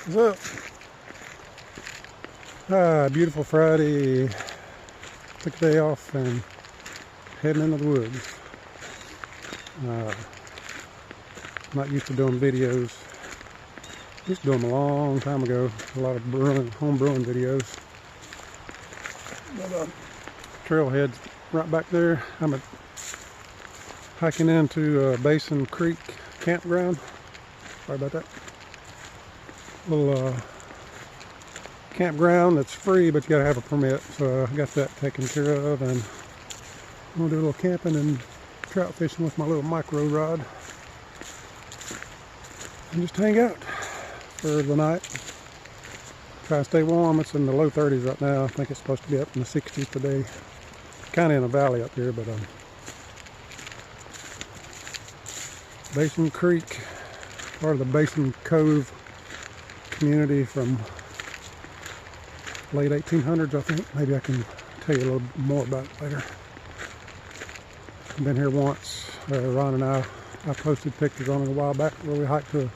What's up? Beautiful Friday. Took a day off and heading into the woods. Not used to doing videos. Used to do them a long time ago. A lot of home brewing videos. But trailhead's right back there. I'm hiking into Basin Creek campground. Sorry about that. Little campground that's free, but you gotta have a permit. So I got that taken care of, and I'm gonna do a little camping and trout fishing with my little micro rod, and just hang out for the night. Try to stay warm. It's in the low 30s right now. I think it's supposed to be up in the 60s today. Kind of in a valley up here, but Basin Creek, part of the Basin Cove community from late 1800s, I think. Maybe I can tell you a little more about it later. I've been here once. Ron and I posted pictures on it a while back where we hiked to a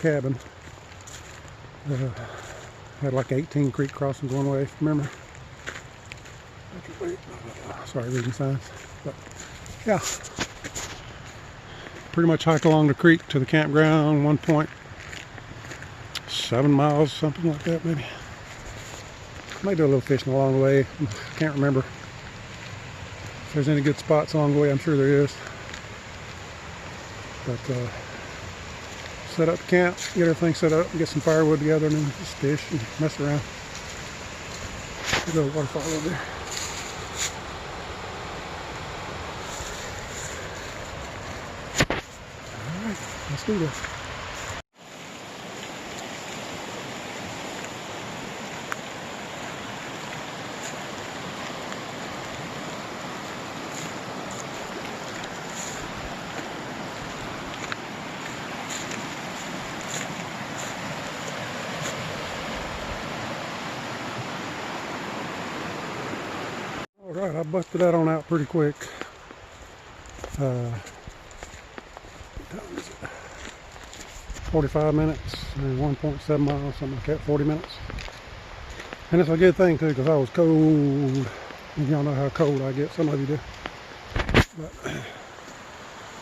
cabin. Had like 18 creek crossings one way, if you remember. Sorry, reading signs. But yeah, pretty much hike along the creek to the campground, 1.7 miles, something like that maybe. Might do a little fishing along the way. Can't remember if there's any good spots along the way. I'm sure there is. But set up camp, get everything set up, get some firewood together, and then just fish and mess around. There's a little waterfall over there. Alright, let's do this. Alright, I busted that on out pretty quick. What time is it? 45 minutes and 1.7 miles, something like that, 40 minutes. And it's a good thing too, because I was cold. Y'all know how cold I get, some of you do. But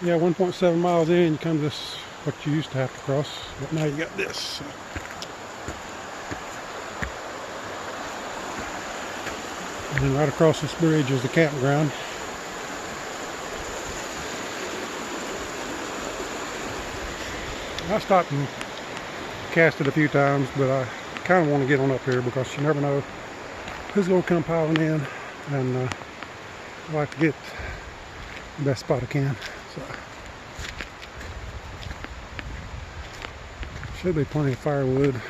yeah, 1.7 miles in, you come to this, what you used to have to cross, but now you got this. So. And then right across this bridge is the campground. I stopped and cast it a few times, but I kind of want to get on up here because you never know who's going to come piling in, and I like to get the best spot I can. So should be plenty of firewood.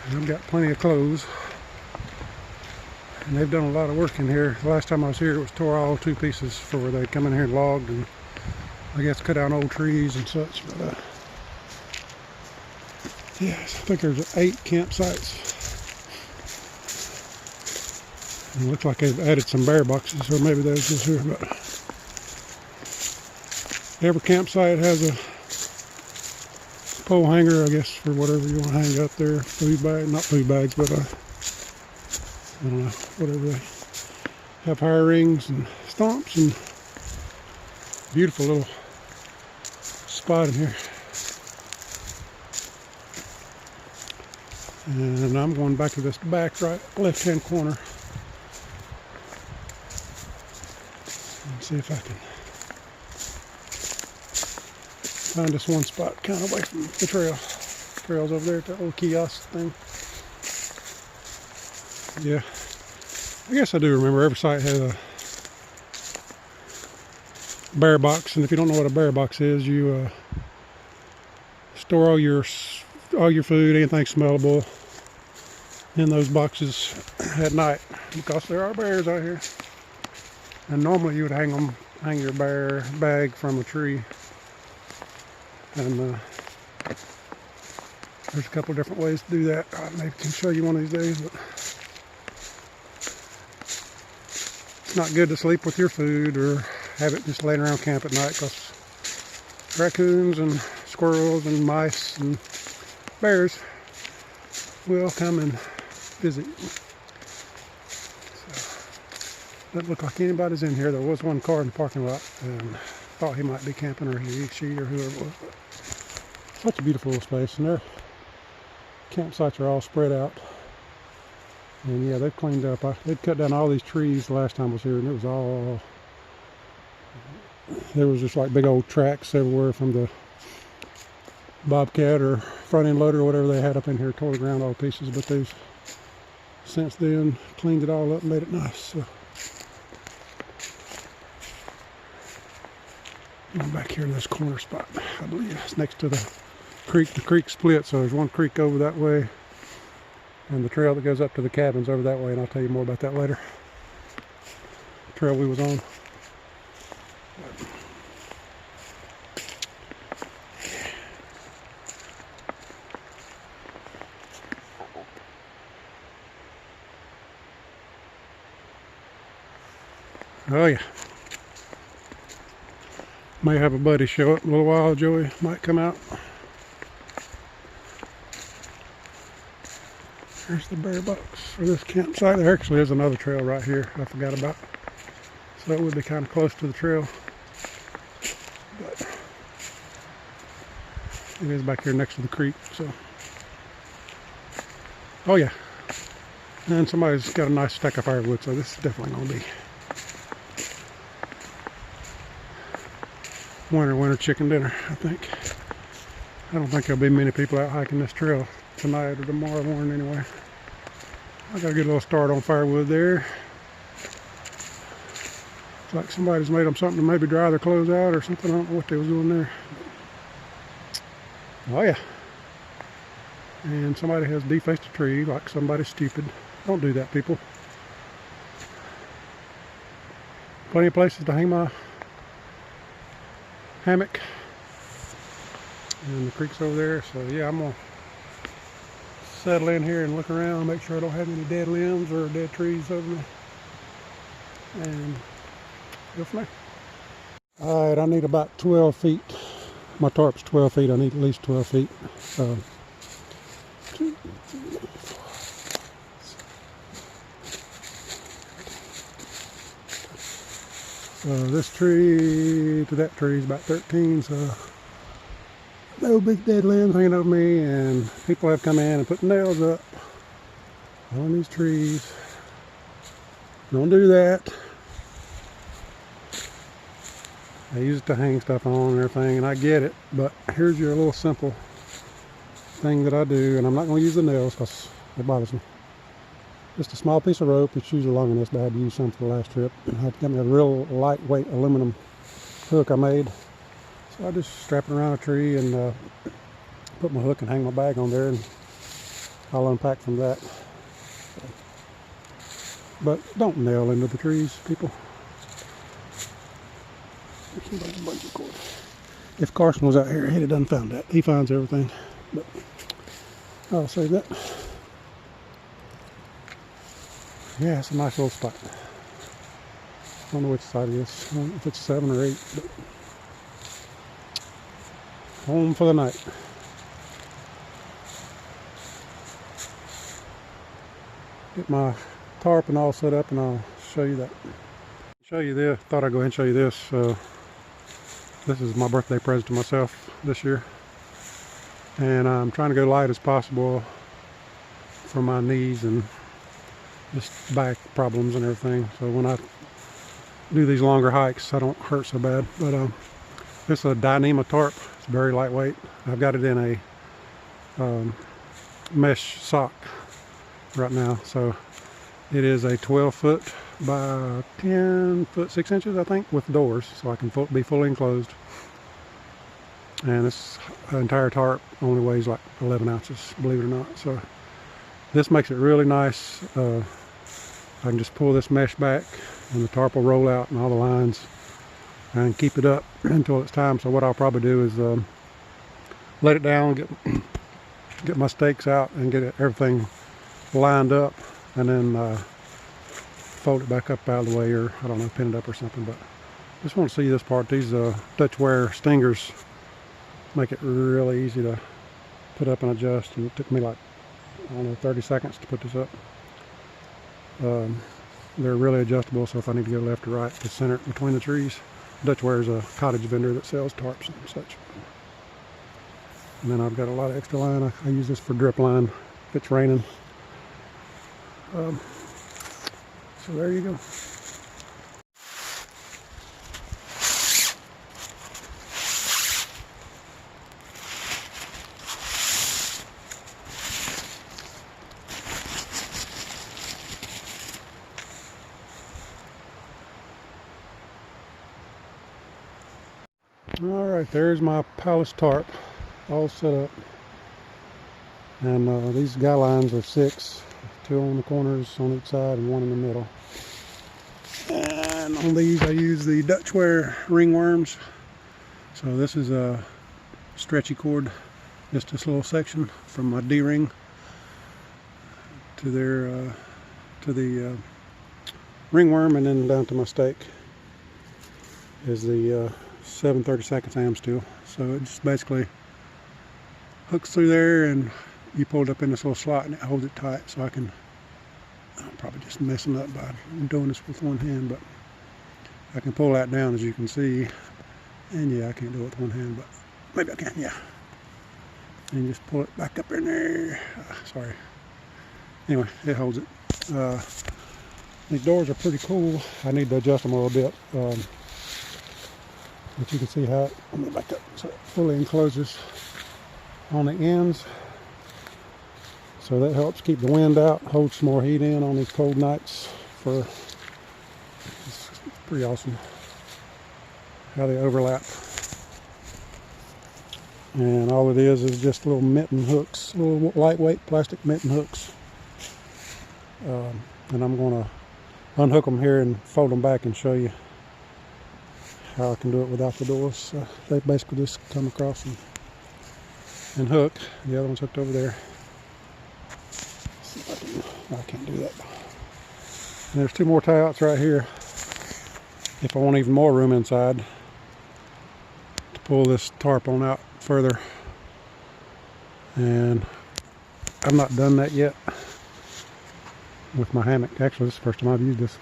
And I've got plenty of clothes. And they've done a lot of work in here. The last time I was here, it was tore all to pieces for where they'd come in here and logged and I guess cut down old trees and such. But yes, I think there's 8 campsites. And it looks like they've added some bear boxes, so maybe those is here. But every campsite has a pole hanger, I guess, for whatever you want to hang up there. Food bag, not food bags, but I don't know, whatever they have, fire rings and stomps, and beautiful little spot in here. And I'm going back to this back right left hand corner and see if I can find this one spot kind of away from the trail. Trail's over there at that little kiosk thing. Yeah, I guess I do remember every site has a bear box, and if you don't know what a bear box is, you store all your food, anything smellable, in those boxes at night, because there are bears out here. And normally you would hang your bear bag from a tree, and there's a couple of different ways to do that. I maybe can show you one of these days, but it's not good to sleep with your food or have it just laying around camp at night, because raccoons and squirrels and mice and bears will come and visit. So, doesn't look like anybody's in here. There was one car in the parking lot, and thought he might be camping, or she or whoever it was. But such a beautiful little space, and their campsites are all spread out. And yeah, they've cleaned up. They'd cut down all these trees the last time I was here, and it was all, there was just like big old tracks everywhere from the bobcat or front end loader or whatever they had up in here, tore the ground all to pieces. But they've since then cleaned it all up and made it nice. So I'm back here in this corner spot. I believe it's next to the creek. The creek split, so there's one creek over that way, and the trail that goes up to the cabins over that way, and I'll tell you more about that later. The trail we was on. Oh yeah. May have a buddy show up in a little while. Joey might come out. There's the bear box for this campsite. There actually is another trail right here I forgot about. So that would be kind of close to the trail. But it is back here next to the creek. So, oh yeah. And somebody's got a nice stack of firewood, so this is definitely going to be winter chicken dinner, I think. I don't think there'll be many people out hiking this trail tonight or tomorrow morning anyway. I got a good little start on firewood there. It's like somebody's made them something to maybe dry their clothes out or something. I don't know what they was doing there. Oh yeah. And somebody has defaced a tree like somebody's stupid. Don't do that, people. Plenty of places to hang my hammock, and the creek's over there. So yeah, I'm gonna settle in here and look around, make sure I don't have any dead limbs or dead trees over me, and go from there. All right, I need about 12 feet. My tarp's 12 feet. I need at least 12 feet. This tree to that tree is about 13, so no big dead limbs hanging over me, and people have come in and put nails up on these trees. Don't do that. I use it to hang stuff on and everything, and I get it, but here's your little simple thing that I do, and I'm not going to use the nails because it bothers me. Just a small piece of rope. It's usually long enough, but I had to use some for the last trip. I got me a real lightweight aluminum hook I made. So I just strap it around a tree and put my hook and hang my bag on there, and I'll unpack from that. But don't nail into the trees, people. If Carson was out here, he'd have done found that. He finds everything. But I'll save that. Yeah, it's a nice little spot. I don't know which side it is. I don't know if it's 7 or 8, but home for the night. Get my tarp and all set up, and I'll show you that. Show you this. Thought I'd go ahead and show you this. This is my birthday present to myself this year, and I'm trying to go light as possible for my knees and just back problems and everything, so when I do these longer hikes I don't hurt so bad. But this is a Dyneema tarp. It's very lightweight. I've got it in a mesh sock right now, so it is a 12 foot by 10 foot 6 inches, I think, with doors, so I can be fully enclosed. And this entire tarp only weighs like 11 ounces, believe it or not. So this makes it really nice. I can just pull this mesh back and the tarp will roll out and all the lines, and keep it up until it's time. So what I'll probably do is let it down, get my stakes out and get everything lined up, and then fold it back up out of the way, or I don't know, pin it up or something. But just want to see this part. These Dutchware Stingerz make it really easy to put up and adjust, and it took me like, I don't know, 30 seconds to put this up. They're really adjustable, so if I need to go left or right, to center it between the trees. Dutchware is a cottage vendor that sells tarps and such. And then I've got a lot of extra line. I use this for drip line if it's raining. So there you go. Alright, there's my palace tarp all set up. And these guy lines are 6, 2 on the corners on each side and 1 in the middle. And on these I use the Dutchware Ringworms. So this is a stretchy cord, just this little section from my D-ring to the ringworm, and then down to my stake is the 7/32 am steel. So it just basically hooks through there, and you pull it up in this little slot and it holds it tight. So I'm probably just messing up by doing this with one hand, but I can pull that down, as you can see. And yeah, I can't do it with one hand, but maybe I can, yeah. And just pull it back up in there. Sorry. Anyway, it holds it. These doors are pretty cool. I need to adjust them a little bit. But you can see how let me back up so it fully encloses on the ends. So that helps keep the wind out, holds some more heat in on these cold nights. It's pretty awesome how they overlap. And all it is just little mitten hooks, little lightweight plastic mitten hooks. And I'm going to unhook them here and fold them back and show you how I can do it without the doors. They basically just come across and hook. The other one's hooked over there. Let's see if I can't do that. And there's 2 more tie outs right here if I want even more room inside to pull this tarp on out further. And I've not done that yet with my hammock. Actually, this is the first time I've used this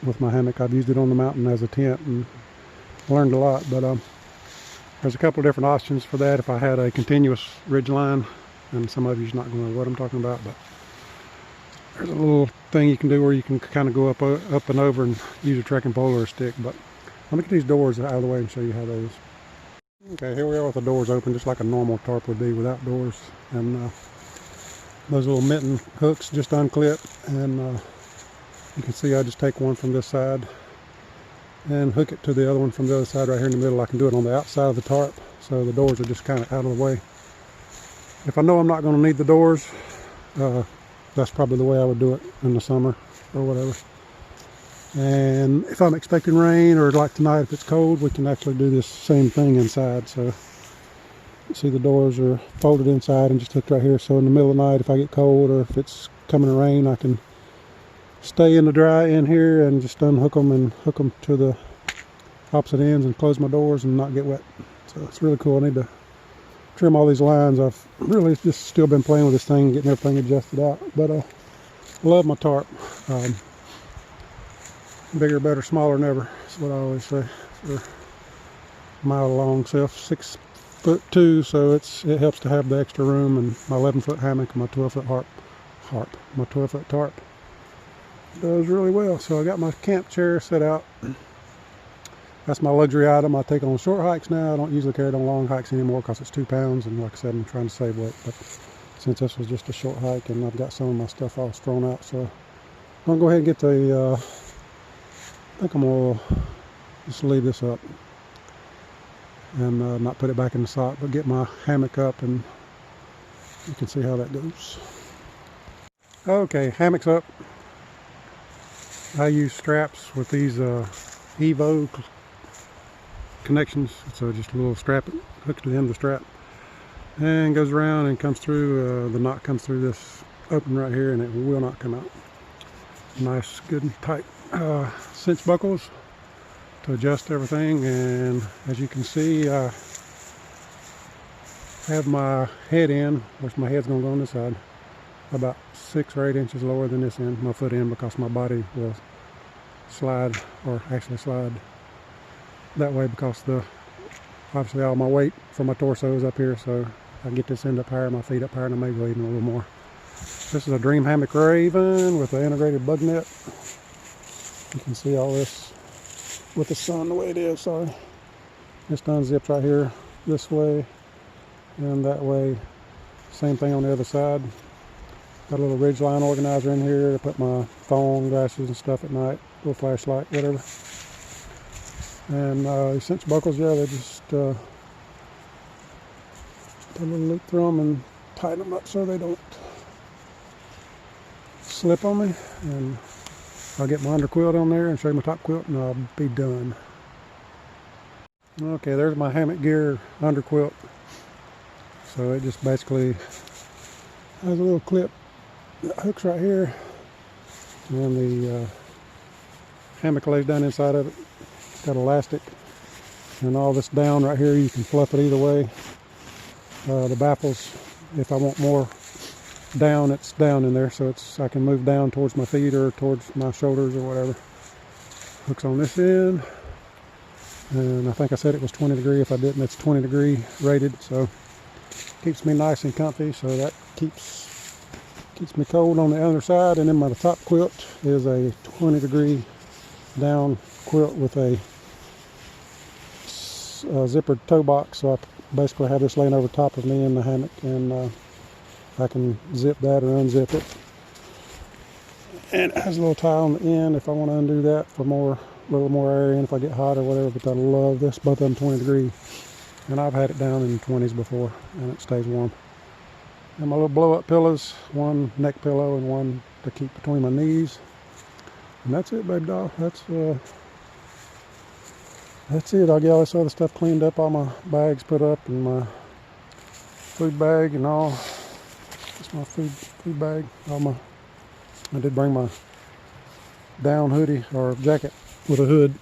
with my hammock. I've used it on the mountain as a tent and learned a lot, but there's a couple of different options for that if I had a continuous ridge line, and some of you's not going to know what I'm talking about, but there's a little thing you can do where you can kind of go up and over and use a trekking pole or a stick. But let me get these doors out of the way and show you how those. Okay, here we are with the doors open, just like a normal tarp would be without doors. And those little mitten hooks just unclip, and you can see I just take one from this side and hook it to the other one from the other side right here in the middle. I can do it on the outside of the tarp, so the doors are just kind of out of the way. If I know I'm not going to need the doors, that's probably the way I would do it in the summer or whatever. And if I'm expecting rain, or like tonight if it's cold, we can actually do this same thing inside. So see, the doors are folded inside and just hooked right here, so in the middle of the night if I get cold or if it's coming to rain, I can stay in the dry in here and just unhook them and hook them to the opposite ends and close my doors and not get wet. So it's really cool. I need to trim all these lines. I've really just still been playing with this thing, getting everything adjusted out, but I love my tarp. Bigger, better, smaller, never. That's what I always say. For my long self, 6'2", so it helps to have the extra room, and my 11-foot hammock and my 12-foot my 12-foot tarp does really well. So I got my camp chair set out. That's my luxury item I take on short hikes now. I don't usually carry it on long hikes anymore because it's 2 pounds, and like I said, I'm trying to save weight. But since this was just a short hike and I've got some of my stuff all strewn out, so I'm gonna go ahead and get the I think I'm gonna just leave this up and not put it back in the sock, but get my hammock up and you can see how that goes. Okay, hammock's up. I use straps with these Evo connections, so just a little strap hooked to the end of the strap and goes around and comes through. The knot comes through this open right here, and it will not come out. Nice, good and tight cinch buckles to adjust everything. And as you can see, have my head in, which my head's gonna go on this side, about 6 or 8 inches lower than this end, my foot end, because my body will slide, or actually slide that way, because obviously all my weight from my torso is up here, so I get this end up higher, my feet up higher, and I may go even a little more. This is a Dream Hammock Raven with an integrated bug net. You can see all this with the sun the way it is, sorry. This unzips right here this way and that way. Same thing on the other side. Got a little ridge line organizer in here to put my phone, glasses and stuff at night, little flashlight, whatever. And these cinch buckles, yeah, they just put a little loop through them and tighten them up so they don't slip on me. And I'll get my under quilt on there and show you my top quilt, and I'll be done. Okay, there's my hammock gear under quilt. So it just basically has a little clip that hooks right here, and the hammock lays down inside of it. It's got elastic, and all this down right here, you can fluff it either way. The baffles, if I want more down, it's down in there, so I can move down towards my feet or towards my shoulders or whatever. Hooks on this end, and I think I said it was 20 degree. If I didn't, it's 20 degree rated, so keeps me nice and comfy. So that keeps me cold on the other side. And then my top quilt is a 20 degree down quilt with a zippered toe box, so I basically have this laying over top of me in the hammock, and I can zip that or unzip it. And it has a little tie on the end if I want to undo that for a little more area, and if I get hot or whatever. But I love this, both of them 20 degree, and I've had it down in 20s before, and it stays warm. And my little blow up pillows, one neck pillow and one to keep between my knees. And that's it, baby doll. That's it. I'll get all this other stuff cleaned up, all my bags put up, and my food bag and all. That's my food bag. I did bring my down hoodie or jacket with a hood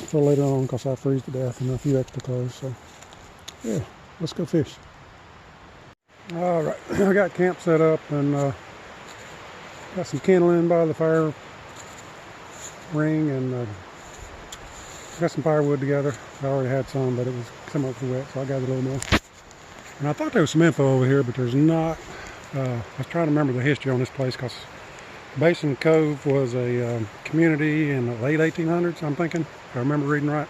for later on, because I freeze to death, and a few extra clothes. So yeah, let's go fish. All right, I got camp set up, and got some kindling by the fire ring, and got some firewood together. I already had some, but some of it was wet, so I gathered a little more. And I thought there was some info over here, but there's not. I was trying to remember the history on this place, because Basin Cove was a community in the late 1800s, I'm thinking, if I remember reading right.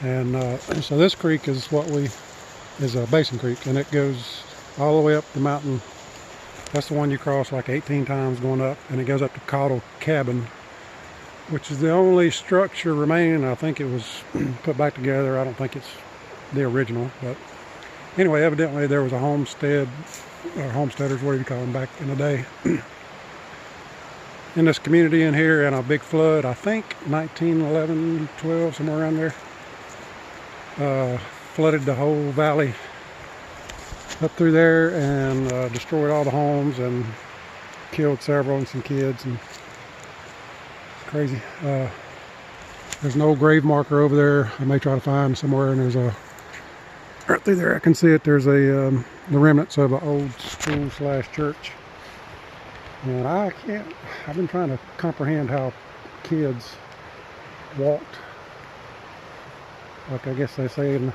And so this creek is a Basin Creek, and it goes all the way up the mountain. That's the one you cross like 18 times going up, and it goes up to Caudle Cabin, which is the only structure remaining. I think it was put back together. I don't think it's the original, but anyway, evidently there was a homestead, or homesteaders, whatever you call them, back in the day, in this community in here, and a big flood, I think 1911, 12, somewhere around there, flooded the whole valley up through there, and destroyed all the homes and killed several and some kids, and crazy. There's an old grave marker over there I may try to find somewhere, and there's right through there I can see it, there's the remnants of an old school / church. And I've been trying to comprehend how kids walked, like I guess they say in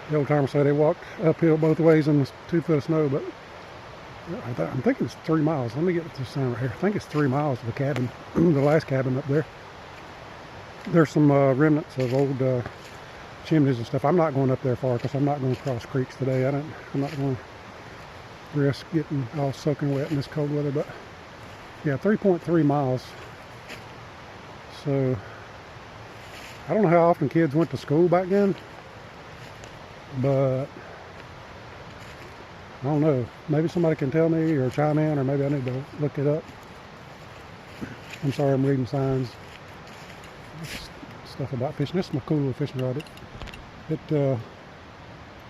the old timers say they walked uphill both ways in 2 foot of snow, but I'm thinking it's 3 miles. Let me get this sign right here. I think it's 3 miles to the cabin, the last cabin up there. There's some remnants of old chimneys and stuff. I'm not going up there far, because I'm not going to cross creeks today. I'm not going to risk getting all soaking wet in this cold weather. But yeah, 3.3 miles. So I don't know how often kids went to school back then, but I don't know. Maybe somebody can tell me or chime in, or maybe I need to look it up. I'm sorry, I'm reading signs. Stuff about fishing. This is my cool little fishing rod. It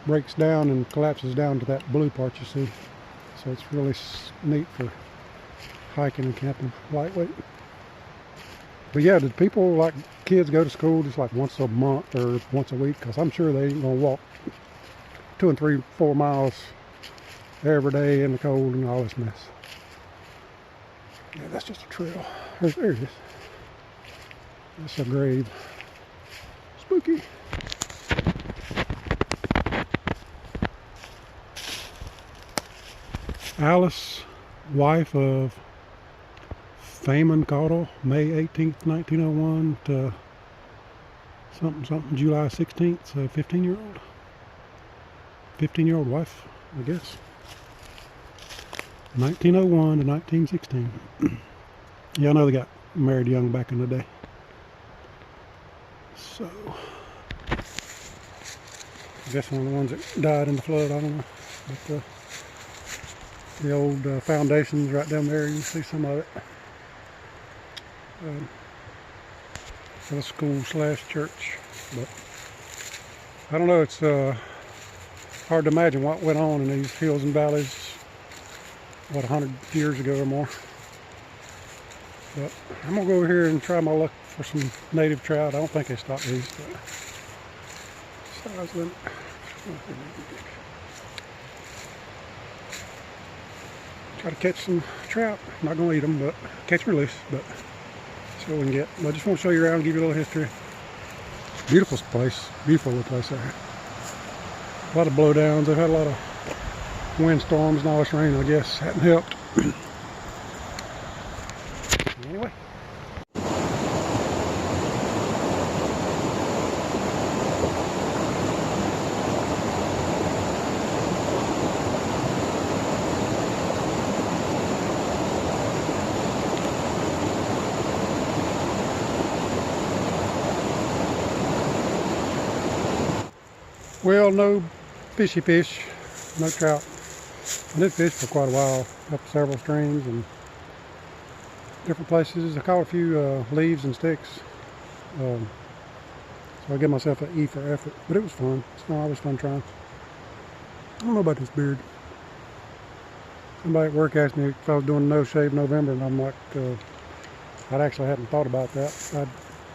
breaks down and collapses down to that blue part you see. So it's really neat for hiking and camping. Lightweight. But yeah, did people like kids go to school just like once a month or once a week? Because I'm sure they ain't gonna walk 2 and 3, 4 miles every day in the cold and all this mess. Yeah, that's just a trail. There it is. That's a grave. Spooky. Alice, wife of Famine Caudle, May 18th, 1901 to something, July 16th, so 15-year-old. 15-year-old wife, I guess. 1901 to 1916. Yeah, I know they got married young back in the day. So, I guess one of the ones that died in the flood, I don't know. But the old foundations right down there, you can see some of it. For the school / church. But I don't know, it's hard to imagine what went on in these hills and valleys, what, 100 years ago or more. But I'm gonna go over here and try my luck for some native trout. I don't think they stock these, but size limit. Try to catch some trout. I'm not gonna eat them, but catch and release. But see what we can get. I just want to show you around, give you a little history. Beautiful place, beautiful little place there. A lot of blowdowns. They've had a lot of windstorms and all this rain, I guess. Hadn't helped. Anyway. Well, no fishy fish, no trout. I did fish for quite a while, up several streams and different places. I caught a few leaves and sticks. So I give myself an E for effort, but it was fun. It's always fun trying. I don't know about this beard. Somebody at work asked me if I was doing no shave November, and I'm like, I actually hadn't thought about that. I'd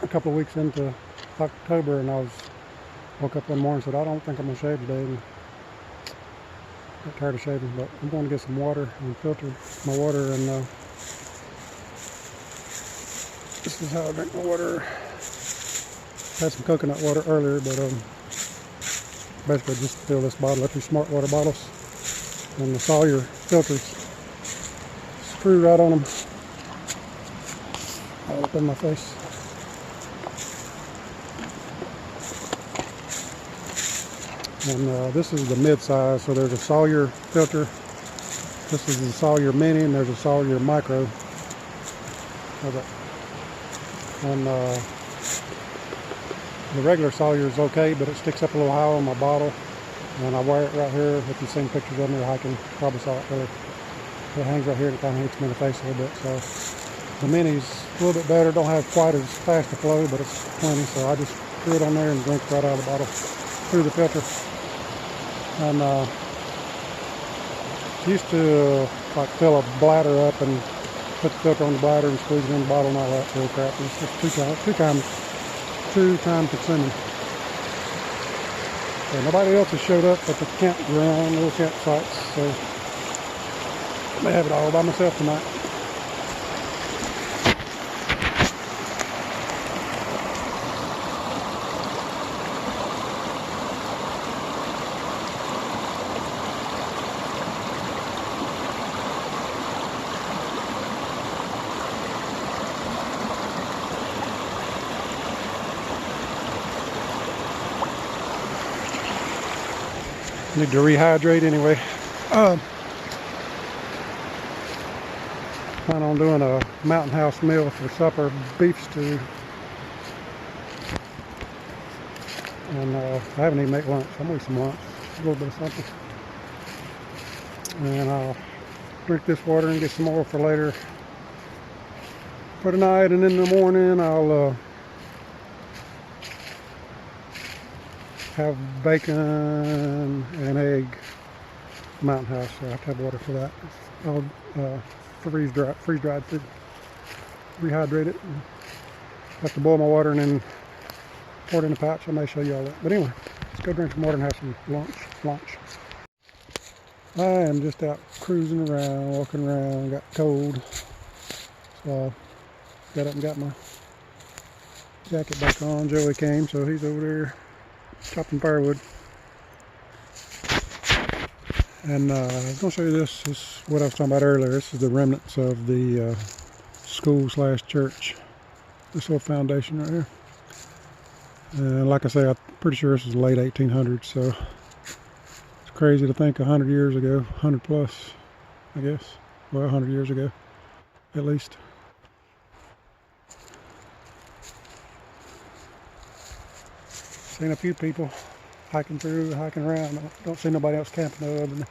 a couple of weeks into October, and woke up one morning and said, I don't think I'm going to shave today. And got tired of shaving, but I'm going to get some water and filter my water. And this is how I drink my water. Had some coconut water earlier, but basically just fill this bottle up, these smart water bottles. And the Sawyer filters screw right on them. All up in my face. And this is the mid-size, so there's a Sawyer filter. This is the Sawyer Mini, and there's a Sawyer Micro. And the regular Sawyer is okay, but it sticks up a little high on my bottle. And I wear it right here. If you've seen pictures of me hiking, probably saw it there. It hangs right here, and it kind of hits me in the face a little bit. So the Mini's a little bit better. Don't have quite as fast a flow, but it's plenty. So I just threw it on there and drink right out of the bottle through the filter. And used to like fill a bladder up and put the filter on the bladder and squeeze it in the bottle and all that sort of crap. It's just too time consuming. So nobody else has showed up at the campground, little campsites, so I may have it all by myself tonight. Need to rehydrate anyway. Plan on doing a Mountain House meal for supper, beef stew. And I haven't even made lunch. I'm gonna eat some lunch, a little bit of something. And I'll drink this water and get some more for later for tonight. And in the morning I'll have bacon and egg, Mountain House, so I have to have water for that. I'll freeze-dried food, rehydrate it, and have to boil my water and then pour it in the pouch. I may show you all that. But anyway, let's go drink some water and have some lunch. I am just out cruising around, walking around, got cold. So I got up and got my jacket back on. Joey came, so he's over there chopping firewood. And I was going to show you this. This is what I was talking about earlier. This is the remnants of the school/church. This little foundation right here. And like I say, I'm pretty sure this is the late 1800s. So it's crazy to think 100 years ago, 100 plus, I guess. Well, 100 years ago, at least. Seen a few people hiking around. I don't see nobody else camping other than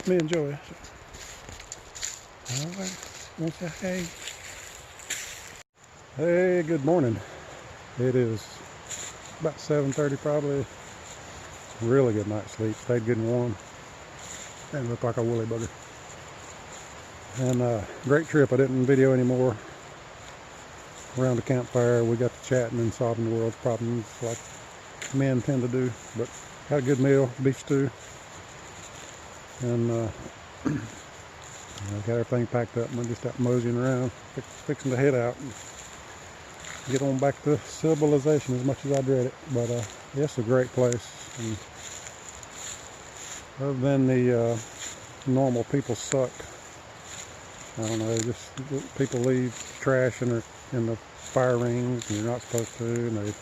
me and Joey. So. All right, want to say hey. Hey, good morning. It is about 7:30 probably. It's a really good night's sleep. Stayed good and warm. Didn't look like a woolly bugger. And great trip. I didn't video anymore. Around the campfire, we got to chatting and solving the world's problems like men tend to do. But had a good meal, beef stew, and I got everything packed up. And I'm just out moseying around, fixing to head out and get on back to civilization as much as I dread it. But yeah, it's a great place. And other than the normal people suck. I don't know, just people leave trash in the fire rings and you're not supposed to, and they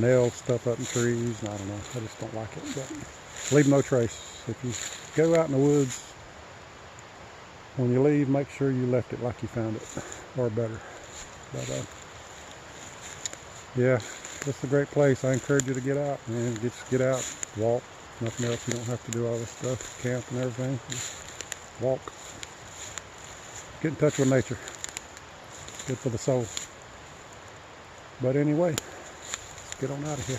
nail stuff up in trees, and I don't know, I just don't like it. But leave no trace. If you go out in the woods, when you leave, make sure you left it like you found it, or better. But yeah, it's a great place. I encourage you to get out, man. Just get out, walk, nothing else. You don't have to do all this stuff, camp and everything. Just walk. Get in touch with nature. Good for the soul. But anyway, let's get on out of here.